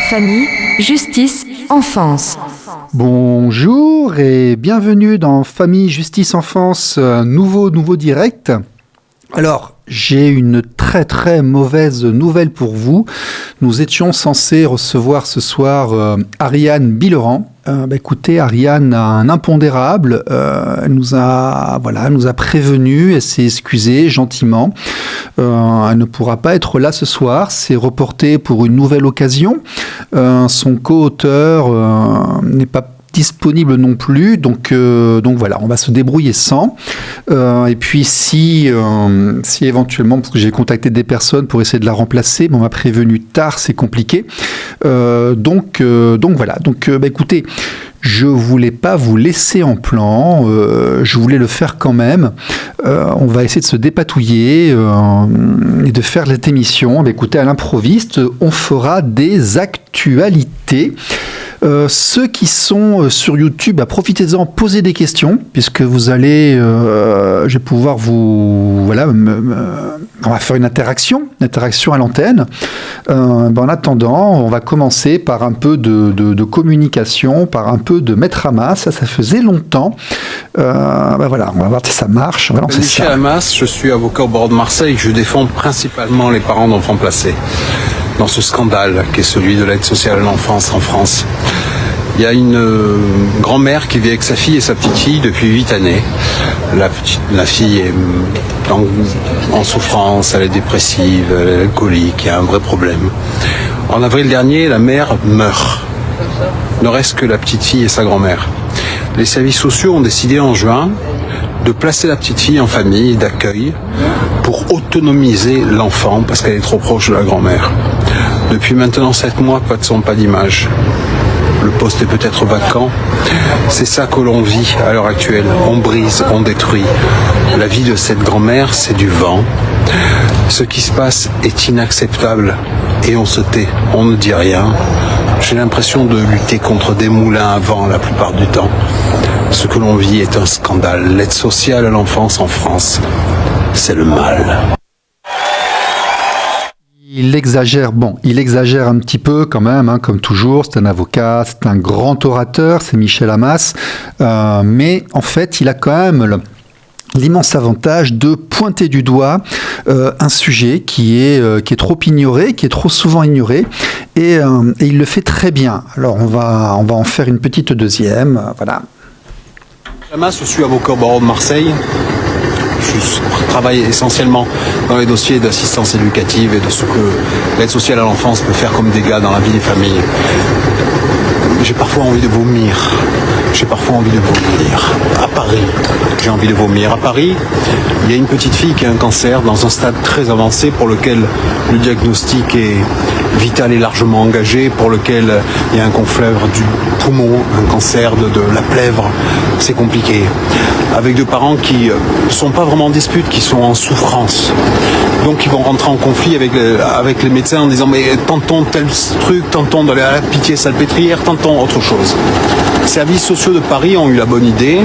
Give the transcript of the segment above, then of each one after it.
Famille, justice, enfance. Bonjour et bienvenue dans Famille, Justice, Enfance, nouveau direct. Alors, j'ai une très mauvaise nouvelle pour vous. Nous étions censés recevoir ce soir Ariane Bileran. Écoutez, Ariane a un impondérable. Elle nous a prévenu, elle s'est excusée gentiment. Elle ne pourra pas être là ce soir. C'est reporté pour une nouvelle occasion. Son co-auteur n'est pas disponible non plus, donc voilà, on va se débrouiller sans. Et puis si éventuellement, parce que j'ai contacté des personnes pour essayer de la remplacer, mais on m'a prévenu tard, c'est compliqué. Donc voilà. Écoutez, je voulais pas vous laisser en plan, je voulais le faire quand même. On va essayer de se dépatouiller et de faire cette émission. Écoutez, à l'improviste, on fera des actualités. Ceux qui sont sur YouTube, profitez-en, posez des questions, puisque vous allez, je vais pouvoir on va faire une interaction à l'antenne. En attendant, on va commencer par un peu de communication, par un peu de mettre à masse. Ça faisait longtemps. On va voir si ça marche. On va lancer Michel ça. Amas, je suis avocat au barreau de Marseille. Je défends principalement les parents d'enfants placés dans ce scandale qui est celui de l'aide sociale à l'enfance en France. Il y a une grand-mère qui vit avec sa fille et sa petite-fille depuis 8 années. La fille est en souffrance, elle est dépressive, elle est alcoolique, il y a un vrai problème. En avril dernier, la mère meurt. Ne reste que la petite-fille et sa grand-mère. Les services sociaux ont décidé en juin de placer la petite fille en famille d'accueil pour autonomiser l'enfant parce qu'elle est trop proche de la grand-mère. Depuis maintenant 7 mois, pas de son, pas d'image. Le poste est peut-être vacant. C'est ça que l'on vit à l'heure actuelle. On brise, on détruit. La vie de cette grand-mère, c'est du vent. Ce qui se passe est inacceptable et on se tait, on ne dit rien. J'ai l'impression de lutter contre des moulins à vent la plupart du temps. Ce que l'on vit est un scandale. L'aide sociale à l'enfance en France, c'est le mal. Il exagère un petit peu quand même, comme toujours. C'est un avocat, c'est un grand orateur, c'est Michel Amas. Mais en fait, il a quand même l'immense avantage de pointer du doigt un sujet qui est trop ignoré, qui est trop souvent ignoré, et il le fait très bien. Alors on va en faire une petite deuxième, voilà. Je suis avocat au barreau de Marseille. Je travaille essentiellement dans les dossiers d'assistance éducative et de ce que l'aide sociale à l'enfance peut faire comme dégâts dans la vie des familles. J'ai parfois envie de vomir. À Paris, j'ai envie de vomir. À Paris, il y a une petite fille qui a un cancer dans un stade très avancé pour lequel le diagnostic est vital et largement engagé, pour lequel il y a un conflèvre du poumon, un cancer de la plèvre. C'est compliqué. Avec deux parents qui ne sont pas vraiment en dispute, qui sont en souffrance. Donc ils vont rentrer en conflit avec les médecins en disant mais tentons tel truc, tentons d'aller à la Pitié-Salpêtrière, tentons autre chose. Les services sociaux de Paris ont eu la bonne idée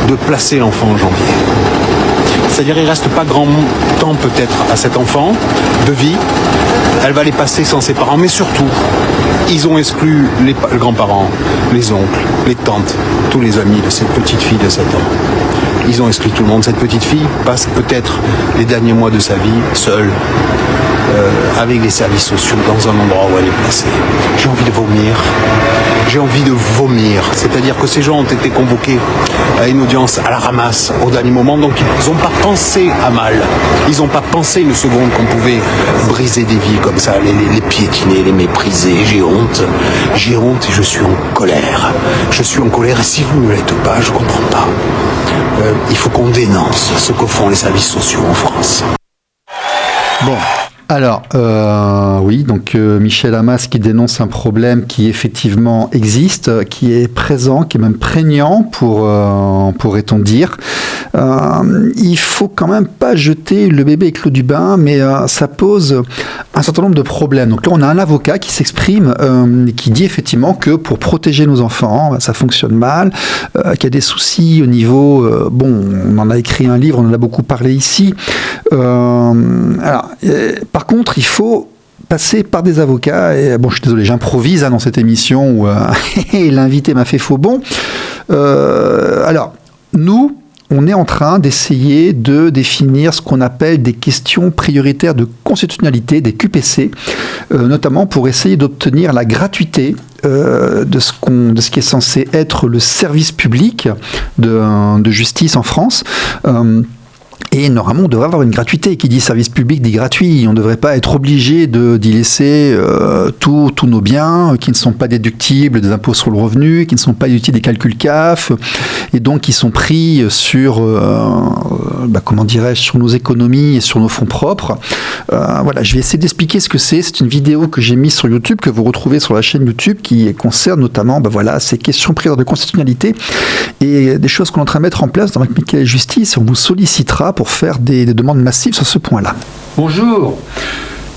de placer l'enfant en janvier. C'est-à-dire il ne reste pas grand temps peut-être à cet enfant de vie. Elle va les passer sans ses parents, mais surtout, ils ont exclu les grands-parents, les oncles, les tantes, tous les amis de cette petite fille de 7 ans. Ils ont exclu tout le monde. Cette petite fille passe peut-être les derniers mois de sa vie seule, avec les services sociaux dans un endroit où elle est placée. J'ai envie de vomir. C'est-à-dire que ces gens ont été convoqués à une audience à la ramasse au dernier moment, donc ils n'ont pas pensé à mal. Ils n'ont pas pensé une seconde qu'on pouvait briser des vies comme ça, les piétiner, les mépriser. J'ai honte et je suis en colère. Je suis en colère et si vous ne l'êtes pas, je ne comprends pas. Il faut qu'on dénonce ce que font les services sociaux en France. Bon. Alors, oui, donc Michel Amas qui dénonce un problème qui effectivement existe, qui est présent, qui est même prégnant, pourrait-on dire. Il faut quand même pas jeter le bébé avec l'eau du bain, mais ça pose un certain nombre de problèmes. Donc là, on a un avocat qui s'exprime, qui dit effectivement que pour protéger nos enfants, ça fonctionne mal, qu'il y a des soucis au niveau... on en a écrit un livre, on en a beaucoup parlé ici. Par contre, il faut passer par des avocats. Et bon, je suis désolé, j'improvise dans cette émission où l'invité m'a fait faux bond. Alors, nous, on est en train d'essayer de définir ce qu'on appelle des questions prioritaires de constitutionnalité, des QPC, notamment pour essayer d'obtenir la gratuité de ce qui est censé être le service public de justice en France. Et normalement, on devrait avoir une gratuité. Qui dit service public dit gratuit. On ne devrait pas être obligé d'y laisser tous nos biens qui ne sont pas déductibles des impôts sur le revenu, qui ne sont pas déductibles des calculs CAF, et donc qui sont pris sur, sur nos économies et sur nos fonds propres. Voilà, je vais essayer d'expliquer ce que c'est. C'est une vidéo que j'ai mise sur YouTube, que vous retrouvez sur la chaîne YouTube, qui concerne notamment ces questions prioritaires de constitutionnalité et des choses qu'on est en train de mettre en place dans la communauté de la justice. On vous sollicitera pour faire des demandes massives sur ce point-là. Bonjour,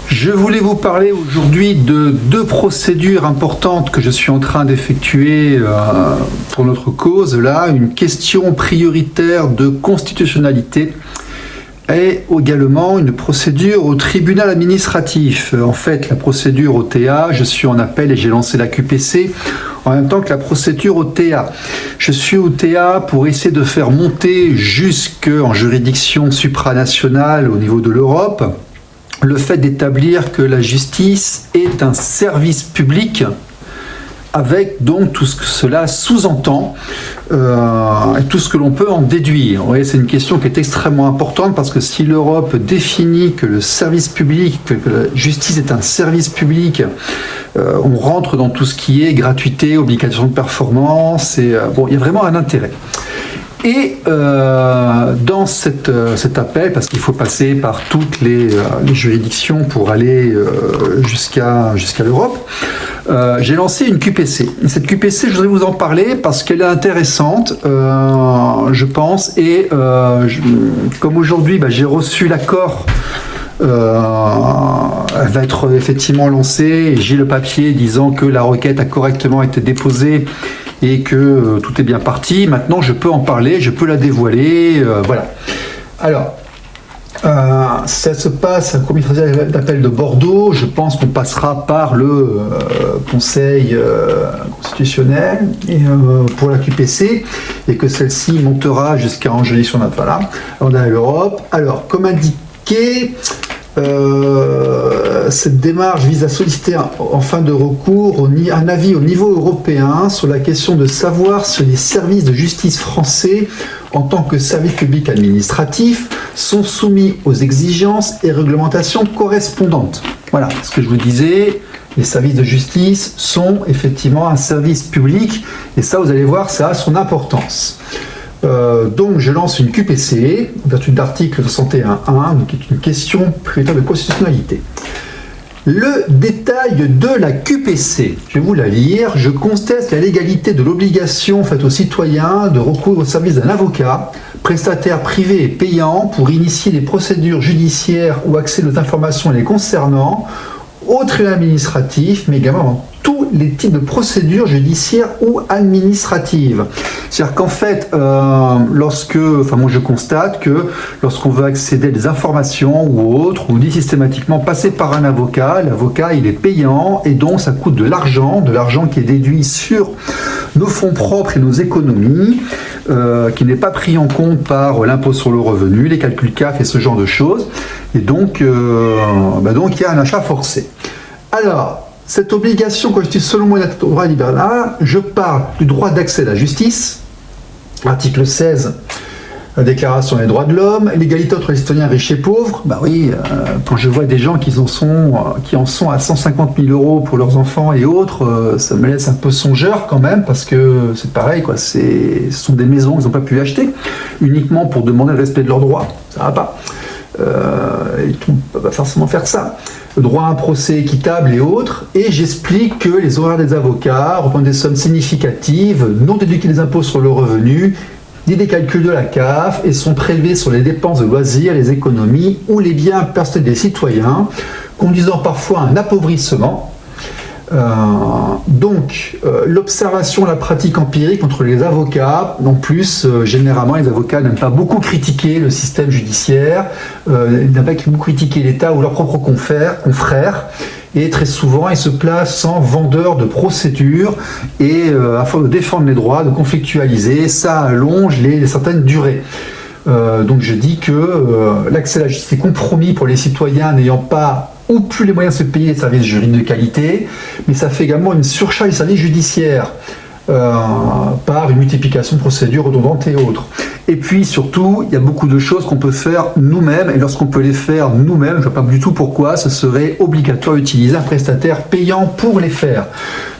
je voulais vous parler aujourd'hui de 2 procédures importantes que je suis en train d'effectuer pour notre cause. Là, une question prioritaire de constitutionnalité et également une procédure au tribunal administratif. En fait, la procédure au TA, je suis en appel et j'ai lancé la QPC en même temps que la procédure au TA. Je suis au TA pour essayer de faire monter jusqu'en juridiction supranationale au niveau de l'Europe le fait d'établir que la justice est un service public, avec donc tout ce que cela sous-entend et tout ce que l'on peut en déduire. Vous voyez, c'est une question qui est extrêmement importante parce que si l'Europe définit que le service public, que la justice est un service public, on rentre dans tout ce qui est gratuité, obligation de performance, et il y a vraiment un intérêt. Et dans cet appel, parce qu'il faut passer par toutes les juridictions pour aller jusqu'à l'Europe, j'ai lancé une QPC. Et cette QPC, je voudrais vous en parler parce qu'elle est intéressante, je pense, et comme aujourd'hui, j'ai reçu l'accord. Elle va être effectivement lancée, et j'ai le papier disant que la requête a correctement été déposée et que tout est bien parti. Maintenant, je peux en parler, je peux la dévoiler, voilà. Alors, ça se passe à la commission d'appel de Bordeaux. Je pense qu'on passera par le Conseil constitutionnel pour la QPC et que celle-ci montera jusqu'à en juridiction nationale. Voilà. On a l'Europe. Alors, comme indiqué, cette démarche vise à solliciter en fin de recours un avis au niveau européen sur la question de savoir si les services de justice français, en tant que service public administratif, sont soumis aux exigences et réglementations correspondantes. Voilà, ce que je vous disais, les services de justice sont effectivement un service public, et ça, vous allez voir, ça a son importance. Donc je lance une QPC, en vertu de l'article 61.1, qui est une question prioritaire de constitutionnalité. Le détail de la QPC, je vais vous la lire. Je conteste la légalité de l'obligation faite aux citoyens de recourir au service d'un avocat, prestataire privé et payant, pour initier des procédures judiciaires ou accéder aux informations les concernant, au tribunal administratif, mais également dans tous les types de procédures judiciaires ou administratives. C'est-à-dire qu'en fait, moi je constate que lorsqu'on veut accéder à des informations ou autres, on dit systématiquement passer par un avocat. L'avocat, il est payant et donc ça coûte de l'argent qui est déduit sur nos fonds propres et nos économies, qui n'est pas pris en compte par l'impôt sur le revenu, les calculs CAF et ce genre de choses. Et donc, il y a un achat forcé. Alors, cette obligation constitue selon moi un droit libéral. Je parle du droit d'accès à la justice, article 16, la Déclaration des droits de l'homme, l'égalité entre les citoyens riches et pauvres. Quand je vois des gens qui en sont à 150 000 euros pour leurs enfants et autres, ça me laisse un peu songeur quand même, parce que c'est pareil, ce sont des maisons qu'ils n'ont pas pu acheter, uniquement pour demander le respect de leurs droits. Ça va pas. Ils ne peuvent pas forcément faire ça. Le droit à un procès équitable et autres, et j'explique que les honoraires des avocats représentent des sommes significatives, non déductibles des impôts sur le revenu, ni des calculs de la CAF, et sont prélevés sur les dépenses de loisirs, les économies ou les biens personnels des citoyens, conduisant parfois à un appauvrissement. L'observation, la pratique empirique entre les avocats, en plus, généralement, les avocats n'aiment pas beaucoup critiquer le système judiciaire, n'aiment pas beaucoup critiquer l'État ou leurs propres confrères, et très souvent, ils se placent en vendeurs de procédures et afin de défendre les droits, de conflictualiser, ça allonge certaines durées. Donc je dis que l'accès à la justice est compromis pour les citoyens n'ayant pas ou plus les moyens de se payer des services juridiques de qualité, mais ça fait également une surcharge des services judiciaires par une multiplication de procédures redondantes et autres. Et puis surtout, il y a beaucoup de choses qu'on peut faire nous-mêmes, et lorsqu'on peut les faire nous-mêmes, je ne vois pas du tout pourquoi ce serait obligatoire d'utiliser un prestataire payant pour les faire.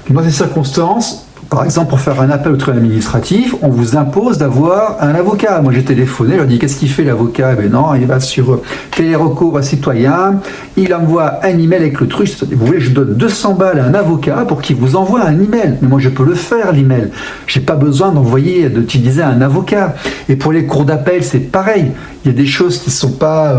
Dans ces circonstances, par exemple, pour faire un appel au tribunal administratif, on vous impose d'avoir un avocat. Moi, j'ai téléphoné, je leur ai dit, qu'est-ce qu'il fait l'avocat? Ben non, il va sur Télérecours citoyen, il envoie un email avec le truc. Vous voulez, je donne 200 balles à un avocat pour qu'il vous envoie un email. Mais moi, je peux le faire, l'email. J'ai pas besoin d'utiliser un avocat. Et pour les cours d'appel, c'est pareil. Il y a des choses qui sont pas...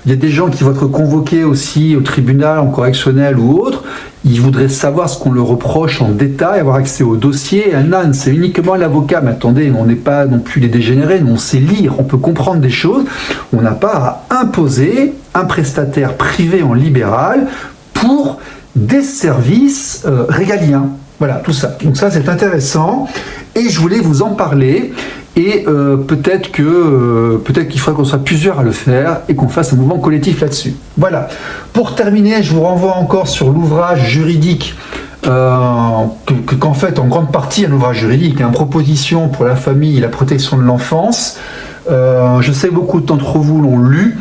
il y a des gens qui vont être convoqués aussi au tribunal, en correctionnel ou autre. Ils voudraient savoir ce qu'on leur reproche en détail, avoir accès au dossier. Un âne, c'est uniquement l'avocat. Mais attendez, on n'est pas non plus les dégénérés, nous on sait lire, on peut comprendre des choses. On n'a pas à imposer un prestataire privé en libéral pour des services régaliens. Voilà, tout ça. Donc ça, c'est intéressant. Et je voulais vous en parler. Et peut-être qu'il faudrait qu'on soit plusieurs à le faire et qu'on fasse un mouvement collectif là-dessus. Voilà. Pour terminer, je vous renvoie encore sur l'ouvrage juridique, qu'en fait, en grande partie, un ouvrage juridique, une proposition pour la famille et la protection de l'enfance. Je sais que beaucoup d'entre vous l'ont lu.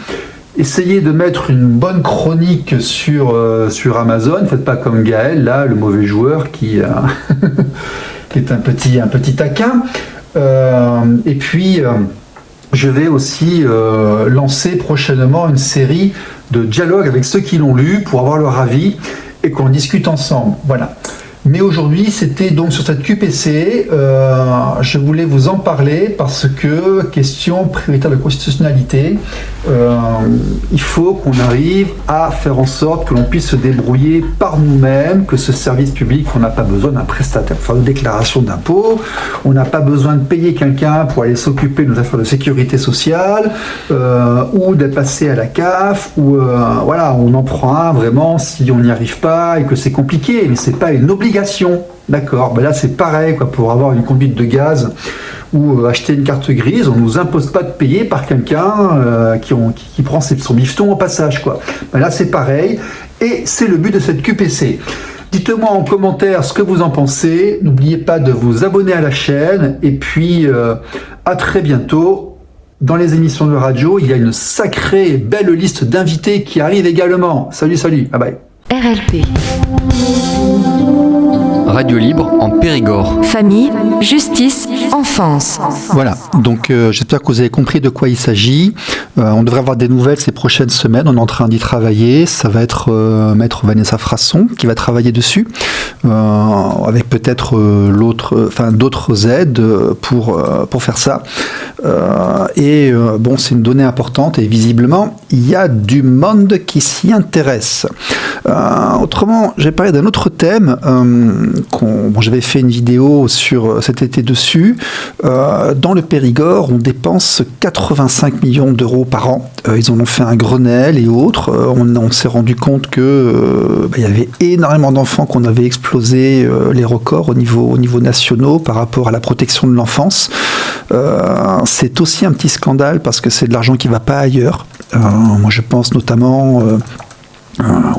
Essayez de mettre une bonne chronique sur Amazon. Faites pas comme Gaël, là, le mauvais joueur qui est un petit taquin. Et puis, je vais aussi lancer prochainement une série de dialogues avec ceux qui l'ont lu pour avoir leur avis et qu'on discute ensemble. Voilà. Mais aujourd'hui, c'était donc sur cette QPC, je voulais vous en parler parce que, question prioritaire de constitutionnalité, il faut qu'on arrive à faire en sorte que l'on puisse se débrouiller par nous-mêmes, que ce service public, on n'a pas besoin d'un prestataire pour faire une déclaration d'impôt, on n'a pas besoin de payer quelqu'un pour aller s'occuper de nos affaires de sécurité sociale, ou d'être passé à la CAF, ou voilà, on en prend un vraiment si on n'y arrive pas et que c'est compliqué, mais c'est pas une obligation. D'accord, ben là c'est pareil, quoi, pour avoir une conduite de gaz ou acheter une carte grise, on ne nous impose pas de payer par quelqu'un qui prend son bifton au passage, quoi. Ben là c'est pareil, et c'est le but de cette QPC. Dites-moi en commentaire ce que vous en pensez, n'oubliez pas de vous abonner à la chaîne, et puis à très bientôt. Dans les émissions de radio, il y a une sacrée belle liste d'invités qui arrivent également. Salut, bye bye. RLP. Radio libre en Périgord. Famille, justice, enfance. Voilà, donc j'espère que vous avez compris de quoi il s'agit. On devrait avoir des nouvelles ces prochaines semaines, on est en train d'y travailler. Ça va être maître Vanessa Frasson qui va travailler dessus, avec peut-être d'autres aides pour faire ça. Bon, c'est une donnée importante et visiblement, il y a du monde qui s'y intéresse. Autrement, j'ai parlé d'un autre thème. J'avais fait une vidéo sur cet été dessus. Dans le Périgord, on dépense 85 millions d'euros par an. Ils en ont fait un Grenelle et autres. On s'est rendu compte que il y avait énormément d'enfants qu'on avait explosé les records au niveau national par rapport à la protection de l'enfance. C'est aussi un petit scandale parce que c'est de l'argent qui ne va pas ailleurs. Moi, je pense notamment...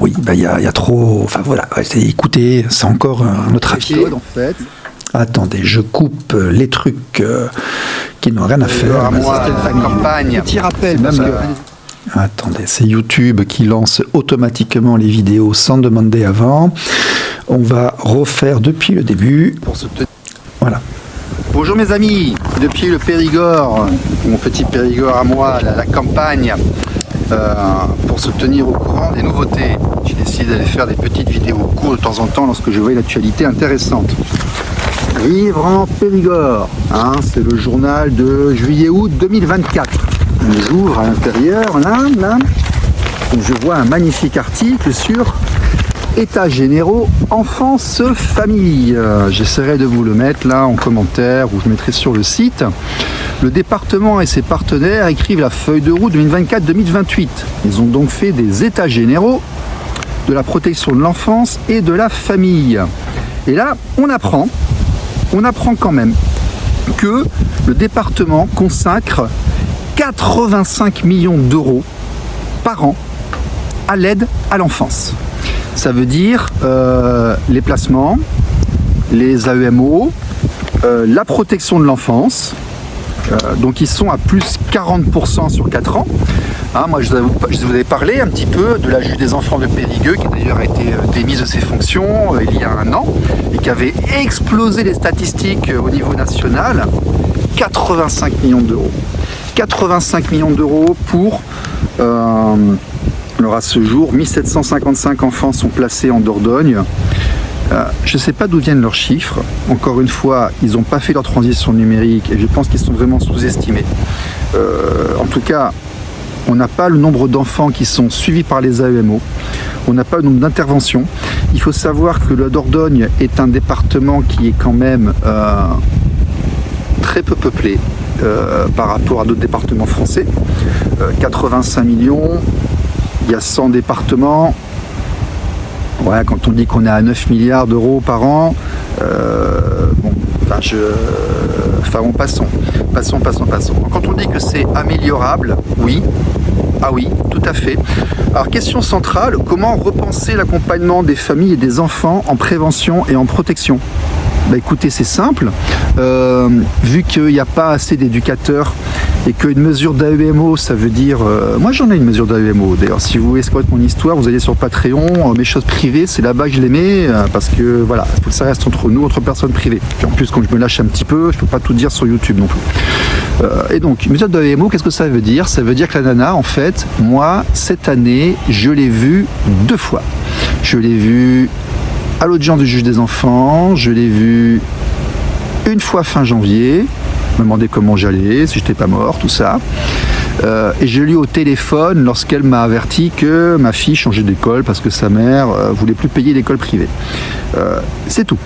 oui, il y a trop... Enfin voilà, écoutez, c'est encore un autre épisode en fait. Attendez, je coupe les trucs qui n'ont rien à faire. Campagne. Petit rappel, parce que... Attendez, c'est YouTube qui lance automatiquement les vidéos sans demander avant. On va refaire depuis le début. Voilà. Bonjour mes amis, depuis le Périgord, mon petit Périgord à moi, la campagne. Pour se tenir au courant des nouveautés. J'ai décidé d'aller faire des petites vidéos courtes de temps en temps lorsque je vois l'actualité intéressante. Vivre en Périgord, c'est le journal de juillet-août 2024. J'ouvre à l'intérieur, là, je vois un magnifique article sur États généraux, enfance, famille. J'essaierai de vous le mettre là en commentaire ou je mettrai sur le site. Le département et ses partenaires écrivent la feuille de route 2024-2028. Ils ont donc fait des états généraux de la protection de l'enfance et de la famille. Et là, on apprend quand même que le département consacre 85 millions d'euros par an à l'aide à l'enfance. Ça veut dire les placements, les AEMO, la protection de l'enfance. Donc ils sont à plus 40% sur 4 ans. Moi je vous avais parlé un petit peu de la juge des enfants de Périgueux, qui d'ailleurs a été démise de ses fonctions il y a un an, et qui avait explosé les statistiques au niveau national. 85 millions d'euros. 85 millions d'euros pour... alors à ce jour, 1755 enfants sont placés en Dordogne. Je ne sais pas d'où viennent leurs chiffres. Encore une fois, ils n'ont pas fait leur transition numérique et je pense qu'ils sont vraiment sous-estimés. En tout cas, on n'a pas le nombre d'enfants qui sont suivis par les AEMO. On n'a pas le nombre d'interventions. Il faut savoir que la Dordogne est un département qui est quand même très peu peuplé par rapport à d'autres départements français. 85 millions, il y a 100 départements. Ouais, quand on dit qu'on est à 9 milliards d'euros par an, passons. Quand on dit que c'est améliorable, oui. Ah oui, tout à fait. Alors, question centrale, comment repenser l'accompagnement des familles et des enfants en prévention et en protection ? Écoutez, c'est simple. Vu qu'il n'y a pas assez d'éducateurs et qu'une mesure d'AEMO, ça veut dire... moi, j'en ai une mesure d'AEMO. D'ailleurs, si vous voulez connaître mon histoire, vous allez sur Patreon. Mes choses privées, c'est là-bas que je les mets parce que, voilà, il faut que ça reste entre nous, entre personnes privées. Puis en plus, quand je me lâche un petit peu, je ne peux pas tout dire sur YouTube non plus. Et donc, une mesure d'AEMO, qu'est-ce que ça veut dire ? Ça veut dire que la nana, en fait, moi, cette année, je l'ai vue 2 fois. Je l'ai vue à l'audience du juge des enfants, je l'ai vue une fois fin janvier, me demandait comment j'allais, si j'étais pas mort, tout ça. Et je l'ai eu au téléphone lorsqu'elle m'a averti que ma fille changeait d'école parce que sa mère voulait plus payer l'école privée. C'est tout.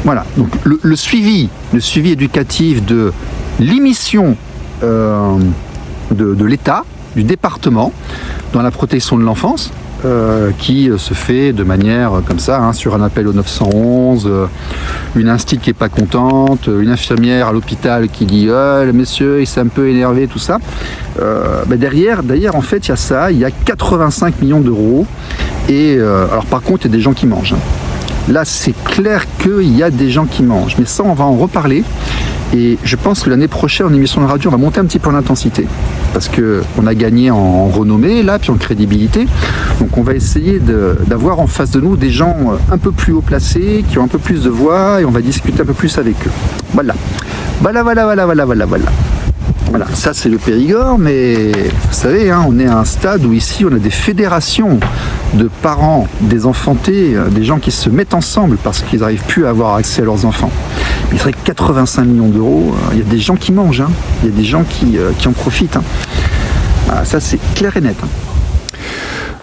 Voilà. Donc le suivi éducatif de l'émission de l'État, du département, dans la protection de l'enfance, qui se fait de manière comme ça, sur un appel au 911, une instite qui n'est pas contente, une infirmière à l'hôpital qui dit le monsieur il s'est un peu énervé, tout ça. Derrière, en fait, il y a ça, il y a 85 millions d'euros. Et alors par contre, il y a des gens qui mangent. Là, c'est clair qu'il y a des gens qui mangent. Mais ça, on va en reparler. Et je pense que l'année prochaine, en émission de radio, on va monter un petit peu en intensité. Parce qu'on a gagné en renommée, là, puis en crédibilité. Donc on va essayer d'avoir en face de nous des gens un peu plus haut placés, qui ont un peu plus de voix, et on va discuter un peu plus avec eux. Voilà. Voilà, ça c'est le Périgord, mais vous savez, on est à un stade où ici on a des fédérations de parents, des enfantés, des gens qui se mettent ensemble parce qu'ils n'arrivent plus à avoir accès à leurs enfants. Il serait 85 millions d'euros, il y a des gens qui mangent, il y a des gens qui en profitent. Ça c'est clair et net.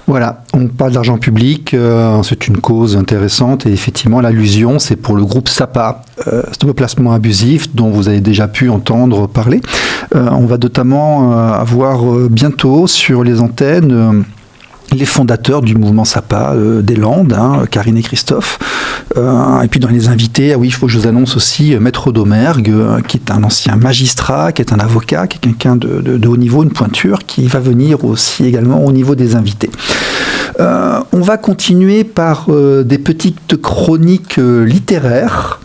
Voilà, on parle d'argent public, c'est une cause intéressante et effectivement l'allusion c'est pour le groupe SAPA, Stop au placement abusif dont vous avez déjà pu entendre parler. On va notamment avoir bientôt sur les antennes les fondateurs du mouvement SAPA des Landes, Karine et Christophe. Et puis dans les invités, il faut que je vous annonce aussi Maître Domergue, qui est un ancien magistrat, qui est un avocat, qui est quelqu'un de haut niveau, une pointure, qui va venir aussi également au niveau des invités. On va continuer par des petites chroniques littéraires.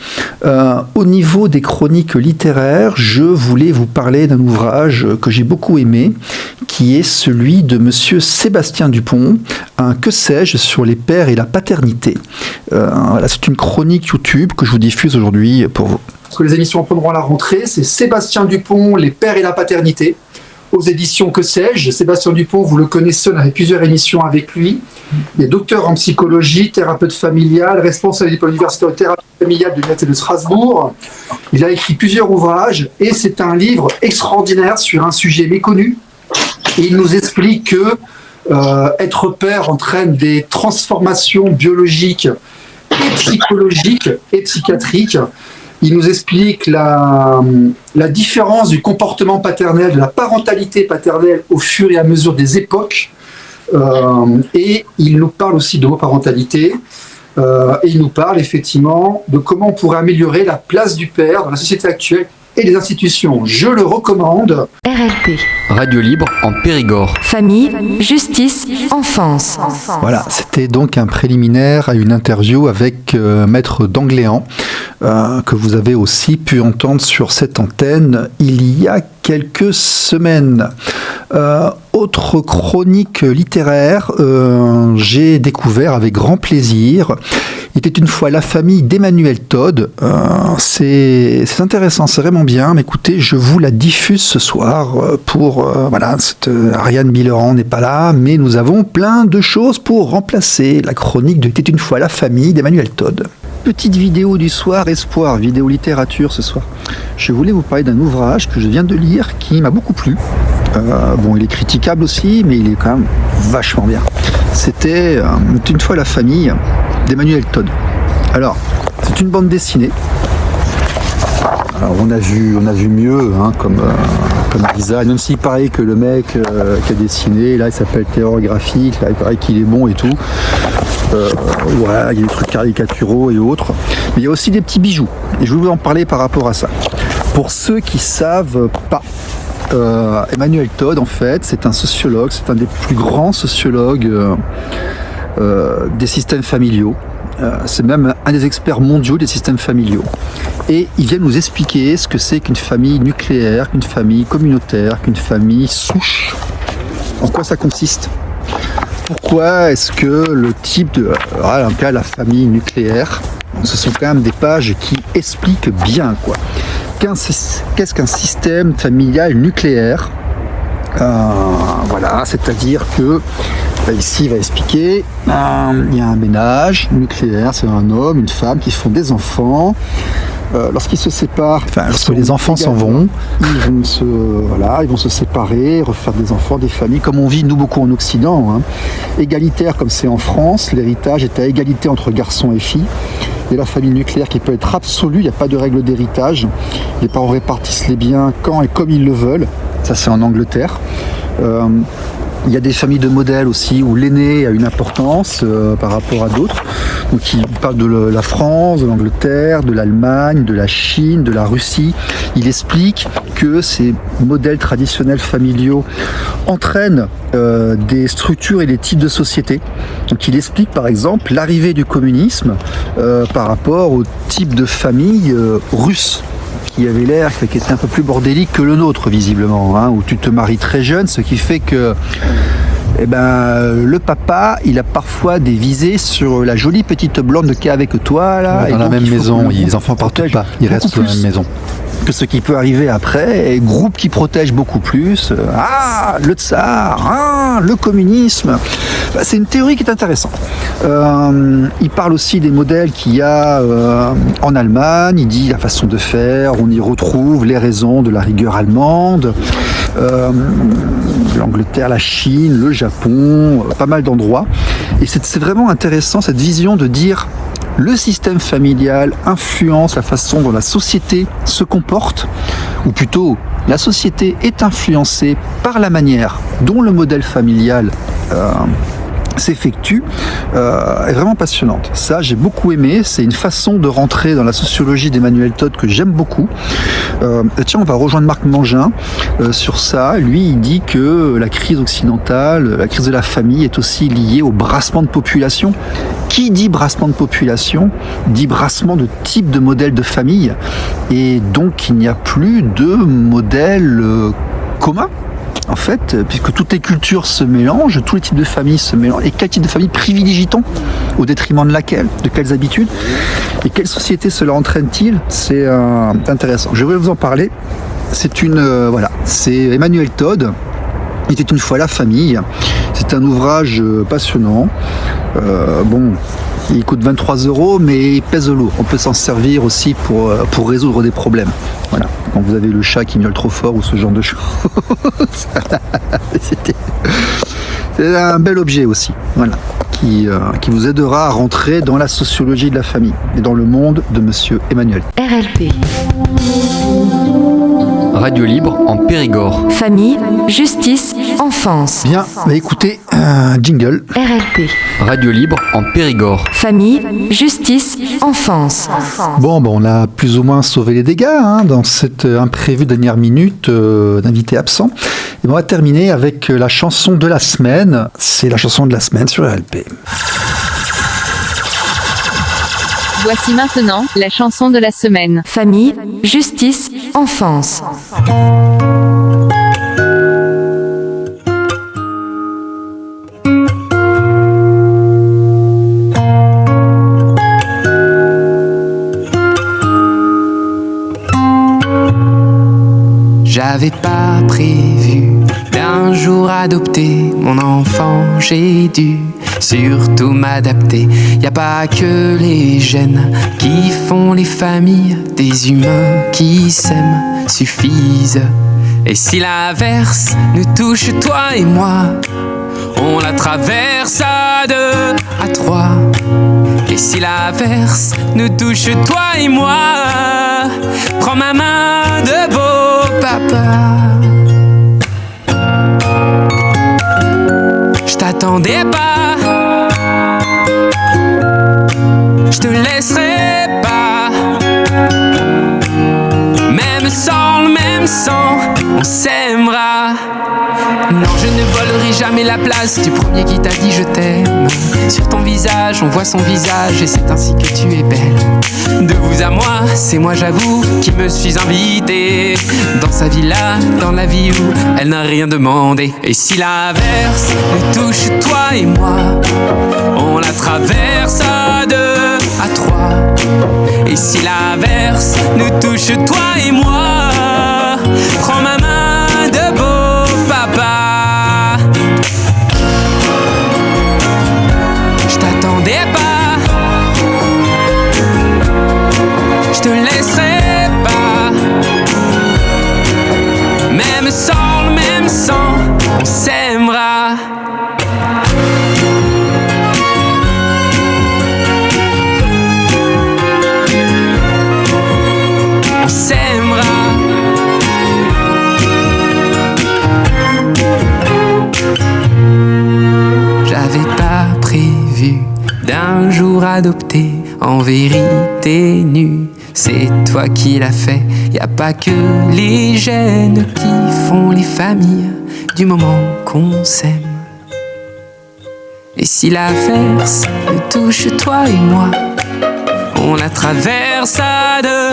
Au niveau des chroniques littéraires, je voulais vous parler d'un ouvrage que j'ai beaucoup aimé, qui est celui de monsieur Sébastien Dupont, un Que sais-je sur les pères et la paternité. Voilà, c'est une chronique YouTube que je vous diffuse aujourd'hui pour vous. Parce que les émissions reprendront à la rentrée, c'est Sébastien Dupont, les pères et la paternité, aux éditions Que sais-je. Sébastien Dupont, vous le connaissez, on avait plusieurs émissions avec lui. Il est docteur en psychologie, thérapeute familial, responsable du diplôme universitaire de thérapie familiale de l'Université de Strasbourg. Il a écrit plusieurs ouvrages et c'est un livre extraordinaire sur un sujet méconnu. Et il nous explique que être père entraîne des transformations biologiques et psychologiques et psychiatriques. Il nous explique la différence du comportement paternel, de la parentalité paternelle au fur et à mesure des époques. Et il nous parle aussi d'homoparentalité. Et il nous parle effectivement de comment on pourrait améliorer la place du père dans la société actuelle et les institutions. Je le recommande. RLP. Radio libre en Périgord. Famille, justice, enfance. Voilà, c'était donc un préliminaire à une interview avec Maître Dangléan, que vous avez aussi pu entendre sur cette antenne il y a quelques semaines. Autre chronique littéraire, j'ai découvert avec grand plaisir. Il était une fois la famille d'Emmanuel Todd. C'est intéressant, c'est vraiment bien. Mais écoutez, je vous la diffuse ce soir pour Ariane Billerand n'est pas là, mais nous avons plein de choses pour remplacer la chronique de Il était une fois la famille d'Emmanuel Todd. Petite vidéo du soir, espoir, vidéo littérature ce soir. Je voulais vous parler d'un ouvrage que je viens de lire qui m'a beaucoup plu. Il est critiquable aussi, mais il est quand même vachement bien. C'était une fois la famille d'Emmanuel Todd. Alors, c'est une bande dessinée. Alors, on a vu mieux, comme design, même s'il paraît que le mec qui a dessiné, là, il s'appelle Terror Graphique, là, il paraît qu'il est bon et tout. Il y a des trucs caricaturaux et autres. Mais il y a aussi des petits bijoux. Et je voulais vous en parler par rapport à ça. Pour ceux qui savent pas, Emmanuel Todd, en fait, c'est un sociologue, c'est un des plus grands sociologues des systèmes familiaux. C'est même un des experts mondiaux des systèmes familiaux. Et il vient nous expliquer ce que c'est qu'une famille nucléaire, qu'une famille communautaire, qu'une famille souche. En quoi ça consiste ? Pourquoi est-ce que le type de... en cas, la famille nucléaire, ce sont quand même des pages qui expliquent bien, quoi. Qu'est-ce qu'un système familial nucléaire ? C'est-à-dire que ici il va expliquer, il y a un ménage nucléaire, c'est un homme, une femme qui font des enfants. Lorsqu'ils se séparent, lorsque les enfants s'en vont, ils vont se séparer, refaire des enfants, des familles, comme on vit nous beaucoup en Occident, égalitaire comme c'est en France, l'héritage est à égalité entre garçons et filles. Et la famille nucléaire qui peut être absolue, il n'y a pas de règle d'héritage. Les parents répartissent les biens quand et comme ils le veulent. Ça, c'est en Angleterre. Il y a des familles de modèles aussi où l'aîné a une importance par rapport à d'autres. Donc il parle de la France, de l'Angleterre, de l'Allemagne, de la Chine, de la Russie. Il explique que ces modèles traditionnels familiaux entraînent des structures et des types de sociétés. Donc il explique par exemple l'arrivée du communisme par rapport au type de famille russe, qui avait l'air, qui était un peu plus bordélique que le nôtre visiblement, où tu te maries très jeune, ce qui fait que le papa, il a parfois des visées sur la jolie petite blonde qui est avec toi là. Dans la même maison, les enfants partent pas, ils restent dans la même maison. Que ce qui peut arriver après, et groupe qui protège beaucoup plus. Le tsar, le communisme. C'est une théorie qui est intéressante. Il parle aussi des modèles qu'il y a en Allemagne. Il dit la façon de faire, on y retrouve les raisons de la rigueur allemande. L'Angleterre, la Chine, le Japon, pas mal d'endroits. Et c'est vraiment intéressant cette vision de dire le système familial influence la façon dont la société se comporte, ou plutôt la société est influencée par la manière dont le modèle familial s'effectue, est vraiment passionnante. Ça, j'ai beaucoup aimé. C'est une façon de rentrer dans la sociologie d'Emmanuel Todd que j'aime beaucoup. On va rejoindre Marc Mangin sur ça. Lui, il dit que la crise occidentale, la crise de la famille est aussi liée au brassement de population. Qui dit brassement de population dit brassement de type de modèle de famille. Et donc, il n'y a plus de modèle commun. En fait, puisque toutes les cultures se mélangent, tous les types de familles se mélangent. Et quel type de famille privilégie-t-on au détriment de laquelle? De quelles habitudes? Et quelle société cela entraîne-t-il? C'est intéressant. Je vais vous en parler. C'est Emmanuel Todd. Il était une fois la famille. C'est un ouvrage passionnant. Il coûte 23 €, mais il pèse lourd. On peut s'en servir aussi pour résoudre des problèmes. Voilà. Quand vous avez le chat qui miaule trop fort ou ce genre de choses. C'est un bel objet aussi. Voilà. Qui vous aidera à rentrer dans la sociologie de la famille et dans le monde de Monsieur Emmanuel. RLP. Radio libre en Périgord. Famille, justice, enfance. Bien, bah écoutez, jingle. RLP. Radio libre en Périgord. Famille, justice, enfance. Bon, bah, on a plus ou moins sauvé les dégâts dans cette imprévue dernière minute d'invité absent. Et on va terminer avec la chanson de la semaine. C'est la chanson de la semaine sur RLP. Voici maintenant la chanson de la semaine. Famille, justice, enfance. J'avais pas prévu d'un jour adopter mon enfant, j'ai dû surtout m'adapter. Y a pas que les gènes qui font les familles, des humains qui s'aiment suffisent. Et si l'averse nous touche toi et moi, on la traverse à deux, à trois. Et si l'averse nous touche toi et moi, prends ma main de beau papa. Je t'attendais pas, je te laisserai pas. Même sans le même sang, on s'aimera. Non, je ne volerai jamais la place du premier qui t'a dit je t'aime. Sur ton visage, on voit son visage et c'est ainsi que tu es belle. De vous à moi, c'est moi j'avoue qui me suis invité dans sa villa, dans la vie où elle n'a rien demandé. Et si l'averse nous touche toi et moi, on la traverse à deux, à trois. Et si l'averse nous touche toi et moi, prends ma main de beau papa. Je t'attendais pas, je te laisserai pas. Même sans le même sang, on s'aimera. On s'aimera. J'avais pas prévu d'un jour adopter en vérité nue. C'est toi qui l'as fait, y a pas que les gènes qui font les familles du moment qu'on s'aime. Et si l'averse nous touche toi et moi, on la traverse à deux,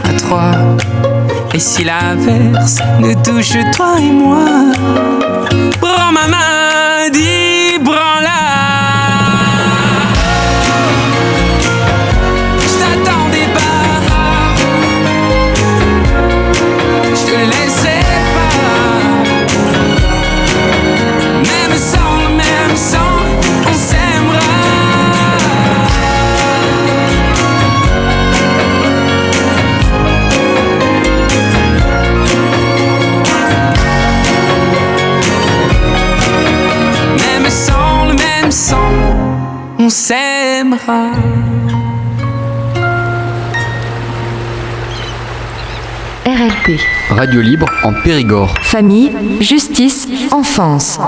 à trois. Et si l'averse nous touche toi et moi, prends ma main, dis branle-la. Je t'attendais pas, je te laisserai pas. Même sans le même sang, on s'aimera. Même sans le même sang, on s'aimera. RLP. Radio libre en Périgord. Famille, justice, enfance.